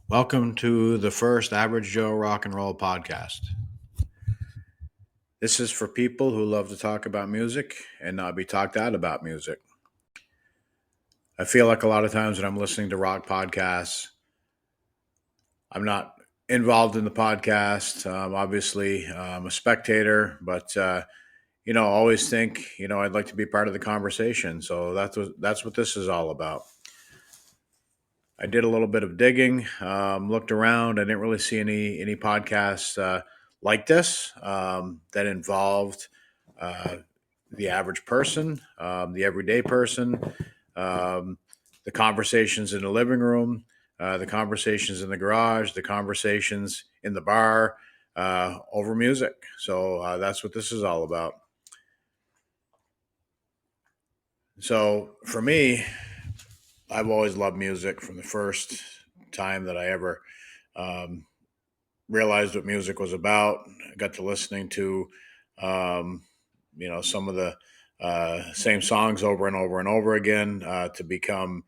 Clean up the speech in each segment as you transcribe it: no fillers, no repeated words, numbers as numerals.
Welcome to the first Average Joe Rock and Roll podcast. This is for people who love to talk about music and not be talked at about music. I feel like a lot of times when I'm listening to rock podcasts, I'm not involved in the podcast. Obviously, I'm a spectator, but always think I'd like to be part of the conversation. So that's what this is all about. I did a little bit of digging, looked around. I didn't really see any podcasts like this that involved uh, the average person, the everyday person, um, the conversations in the living room, the conversations in the garage, the conversations in the bar over music. So that's what this is all about. So for me, I've always loved music from the first time that I ever um, realized what music was about. I got to listening to, um, some of the same songs over and over and over again to become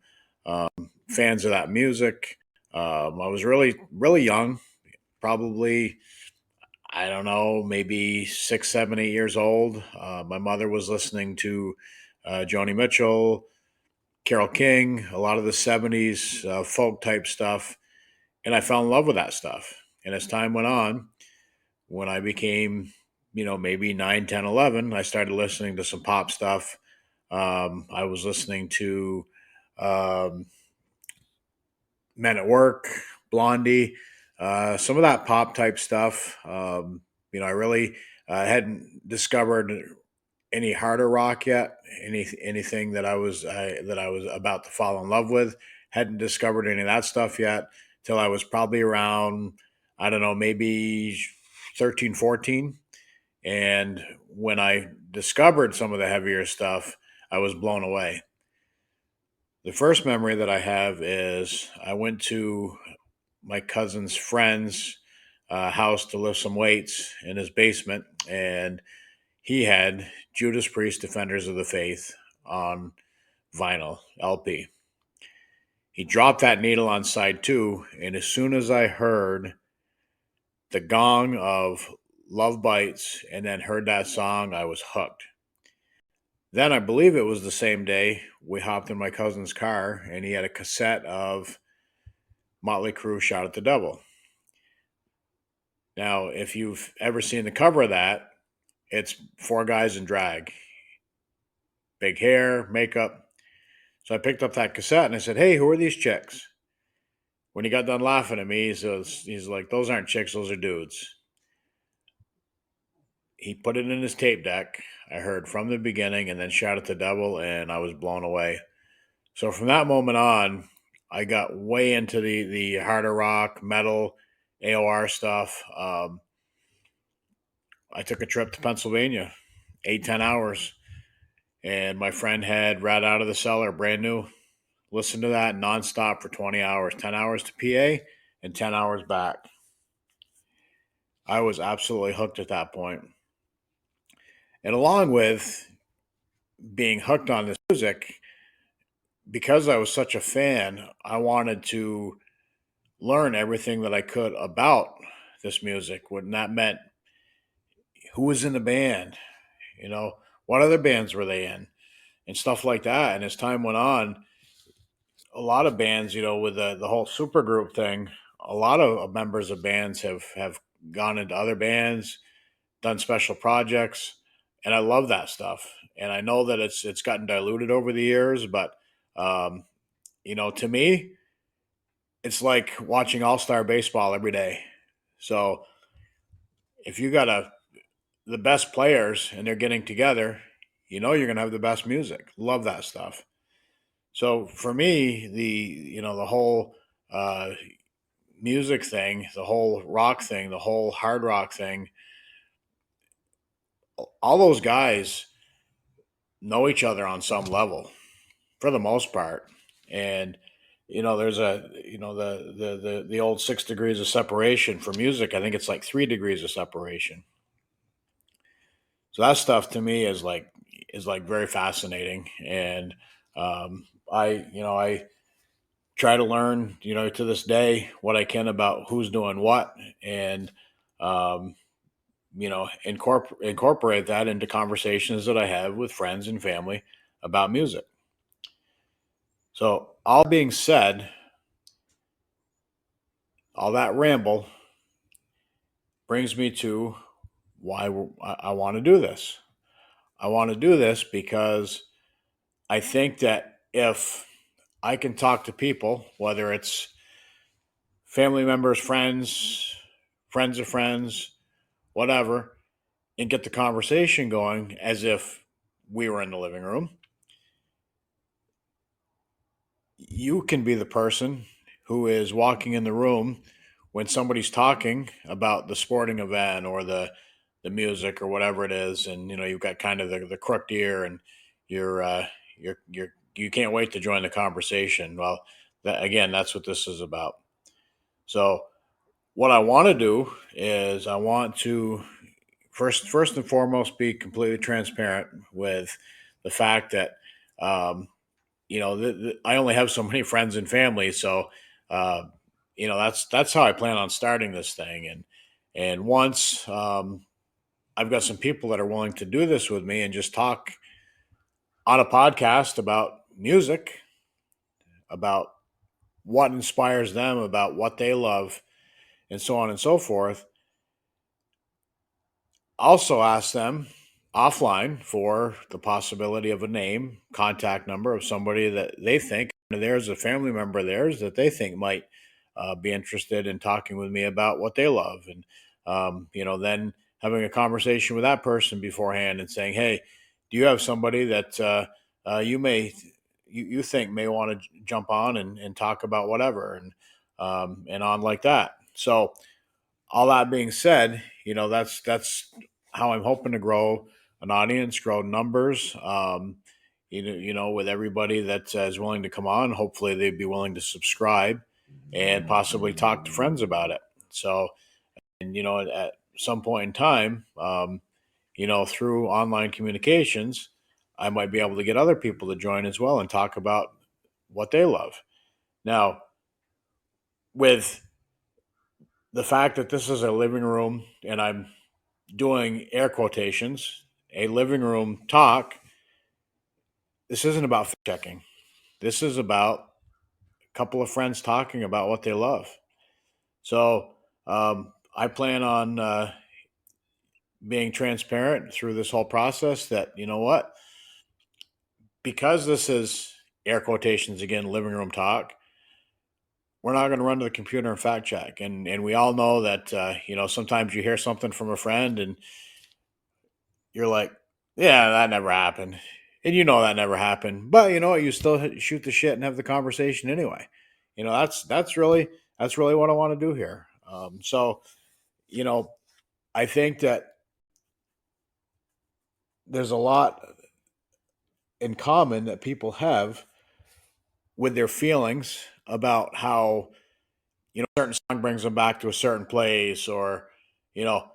fans of that music. I was really, really young, probably, I don't know, maybe 6, 7, 8 years old. My mother was listening to Joni Mitchell, Carole King, a lot of the 70s folk type stuff. And I fell in love with that stuff. And as time went on, when I became, maybe 9, 10, 11, I started listening to some pop stuff. I was listening to um, Men at Work, Blondie, some of that pop type stuff. I really hadn't discovered any harder rock yet. Anything that I was about to fall in love with. Hadn't discovered any of that stuff yet till I was probably around, I don't know, maybe 13, 14. And when I discovered some of the heavier stuff, I was blown away. The first memory that I have is I went to my cousin's friend's house to lift some weights in his basement, and he had Judas Priest Defenders of the Faith on vinyl LP. He dropped that needle on side two, and as soon as I heard the gong of Love Bites and then heard that song, I was hooked. Then I believe it was the same day we hopped in my cousin's car and he had a cassette of Motley Crue Shout at the Devil. Now, if you've ever seen the cover of that, it's four guys in drag, big hair, makeup. So I picked up that cassette and I said, "Hey, who are these chicks?" When he got done laughing at me, he's like, "Those aren't chicks, those are dudes." He put it in his tape deck. I heard from the beginning and then Shout at the Devil, and I was blown away. So from that moment on, I got way into the harder rock, metal, AOR stuff. I took a trip to Pennsylvania, 8, 10 hours, and my friend had Rat Out of the Cellar, brand new. Listened to that nonstop for 20 hours, 10 hours to PA and 10 hours back. I was absolutely hooked at that point. And along with being hooked on this music, because I was such a fan, I wanted to learn everything that I could about this music. What that meant, who was in the band, you know, what other bands were they in, and stuff like that. And as time went on, a lot of bands, with the whole supergroup thing, a lot of members of bands have gone into other bands, done special projects, and I love that stuff. And I know that it's gotten diluted over the years, but um, to me, it's like watching All Star baseball every day. So if you got the best players and they're getting together, you're gonna have the best music. Love that stuff. So for me, the whole uh, music thing, the whole rock thing, the whole hard rock thing, all those guys know each other on some level for the most part. And there's the old 6 degrees of separation for music. I think it's like 3 degrees of separation. So that stuff to me is like very fascinating. And I try to learn, to this day, what I can about who's doing what, and um, incorporate that into conversations that I have with friends and family about music. So, all being said, all that ramble brings me to why I want to do this. I want to do this because I think that if I can talk to people, whether it's family members, friends, friends of friends, whatever, and get the conversation going as if we were in the living room, you can be the person who is walking in the room when somebody's talking about the sporting event or the music or whatever it is, and you've got kind of the crooked ear, and you're you can't wait to join the conversation. Well, again, that's what this is about. So what I want to do is I want to first and foremost be completely transparent with the fact that um, I only have so many friends and family, so uh, that's how I plan on starting this thing. And once I've got some people that are willing to do this with me and just talk on a podcast about music, about what inspires them, about what they love, and so on and so forth, also ask them offline for the possibility of a name, contact number of somebody that they think there's a family member of theirs that they think might be interested in talking with me about what they love. And, then having a conversation with that person beforehand and saying, hey, do you have somebody that you think may want to jump on and talk about whatever, and on like that. So, all that being said, that's how I'm hoping to grow an audience, grow numbers. With everybody that is willing to come on, hopefully they'd be willing to subscribe and possibly talk to friends about it. So, and at some point in time, through online communications, I might be able to get other people to join as well and talk about what they love. Now, with the fact that this is a living room and I'm doing air quotations, a living room talk, this isn't about fact checking. This is about a couple of friends talking about what they love. So I plan on being transparent through this whole process that, what, because this is air quotations again, living room talk, we're not going to run to the computer and fact check. And we all know that, sometimes you hear something from a friend and you're like, yeah, that never happened. And that never happened. But you know what? You still shoot the shit and have the conversation anyway. That's really what I want to do here. So, you know, I think that there's a lot in common that people have with their feelings about how, certain song brings them back to a certain place, or, you know,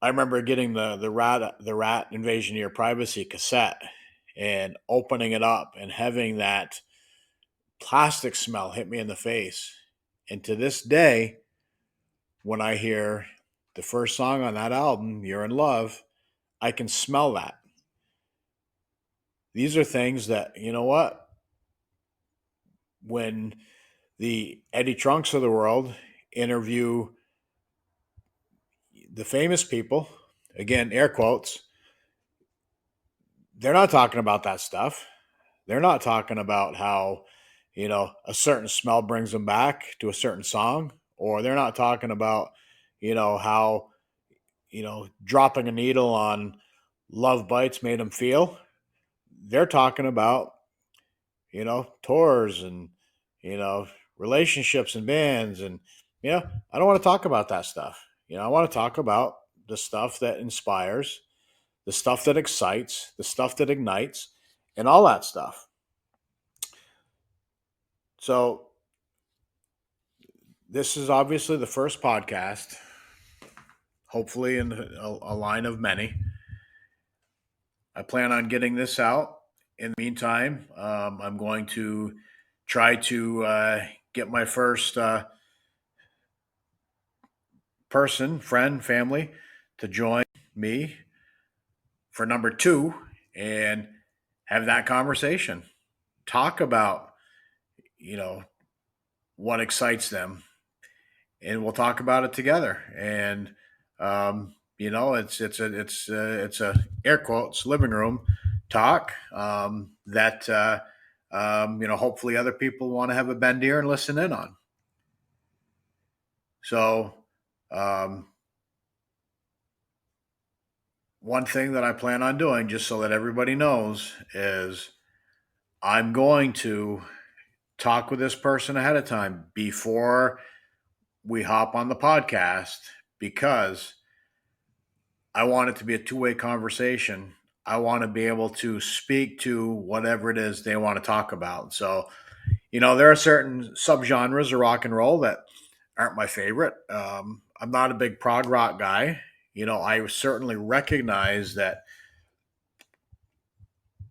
I remember getting the Rat Invasion of Your Privacy cassette and opening it up and having that plastic smell hit me in the face. And to this day, when I hear the first song on that album, You're in Love, I can smell that. These are things that, when the Eddie Trunks of the world interview the famous people, again, air quotes, they're not talking about that stuff. They're not talking about how, a certain smell brings them back to a certain song, or they're not talking about, how, dropping a needle on Love Bites made them feel. They're talking about, tours and, you know, relationships and bands. And, I don't want to talk about that stuff. I want to talk about the stuff that inspires, the stuff that excites, the stuff that ignites, and all that stuff. So, this is obviously the first podcast, hopefully in a line of many. I plan on getting this out. In the meantime, I'm going to try to get my first person, friend, family to join me for number two and have that conversation. Talk about, you know, what excites them, and we'll talk about it together. And it's a air quotes living room talk that hopefully other people want to have a bend ear and listen in on. So um, one thing that I plan on doing, just so that everybody knows, is I'm going to talk with this person ahead of time before we hop on the podcast, because I want it to be a two-way conversation. I want to be able to speak to whatever it is they want to talk about. So, there are certain subgenres of rock and roll that aren't my favorite. I'm not a big prog rock guy. I certainly recognize that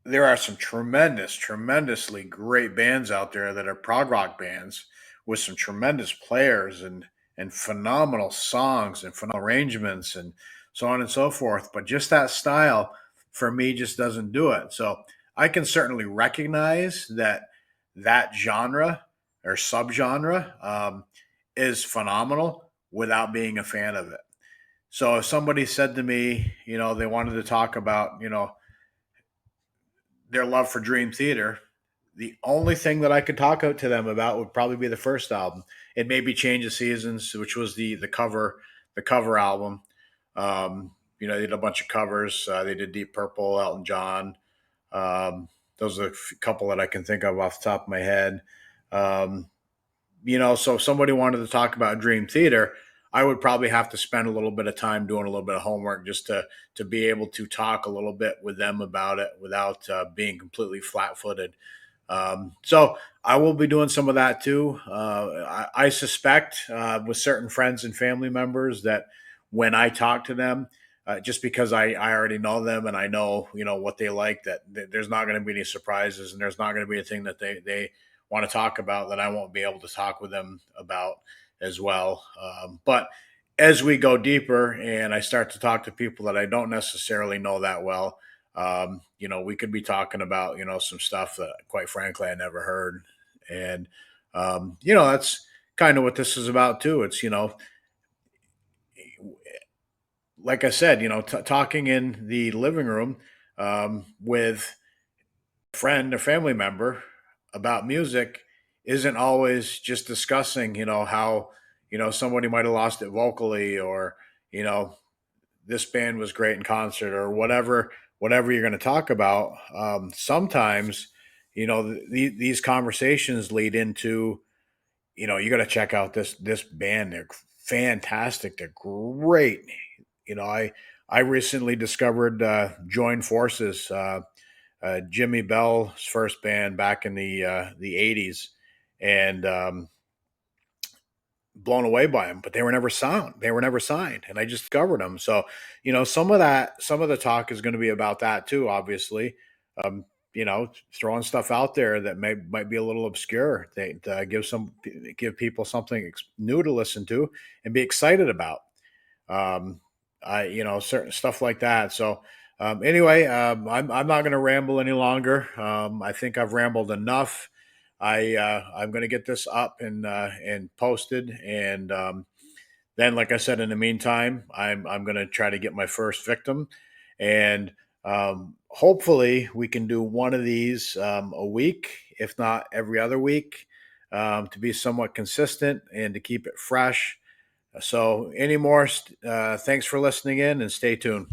there are some tremendously great bands out there that are prog rock bands with some tremendous players and phenomenal songs and phenomenal arrangements and so on and so forth. But just that style for me just doesn't do it. So I can certainly recognize that genre or subgenre is phenomenal without being a fan of it. So if somebody said to me, they wanted to talk about, their love for Dream Theater, the only thing that I could talk out to them about would probably be the first album. It may be Change of Seasons, which was the cover album. They did a bunch of covers. They did Deep Purple, Elton John. Those are a couple that I can think of off the top of my head. Um, so if somebody wanted to talk about Dream Theater, I would probably have to spend a little bit of time doing a little bit of homework just to be able to talk a little bit with them about it without being completely flat-footed. So I will be doing some of that too. I suspect with certain friends and family members that when I talk to them, just because I already know them and I know what they like, that there's not going to be any surprises and there's not going to be a thing that they want to talk about that I won't be able to talk with them about as well. But as we go deeper and I start to talk to people that I don't necessarily know that well, we could be talking about, some stuff that quite frankly I never heard. And, that's kind of what this is about too. It's, like I said, talking in the living room with a friend or family member about music isn't always just discussing, how, somebody might have lost it vocally or, you know, this band was great in concert or whatever you're going to talk about. Sometimes these conversations lead into, you got to check out this band. They're fantastic. They're great. I recently discovered Join Forces, Jimmy Bell's first band back in the 80s, and blown away by them, but they were never signed. They were never signed, and I just discovered them. So, some of the talk is going to be about that too. Obviously, um, throwing stuff out there that might be a little obscure. They give people something new to listen to and be excited about. Um, certain stuff like that. So, anyway, I'm not going to ramble any longer. I think I've rambled enough. I'm going to get this up and posted, and then, like I said, in the meantime, I'm going to try to get my first victim, and hopefully we can do one of these a week, if not every other week, to be somewhat consistent and to keep it fresh. So, any more? Thanks for listening in, and stay tuned.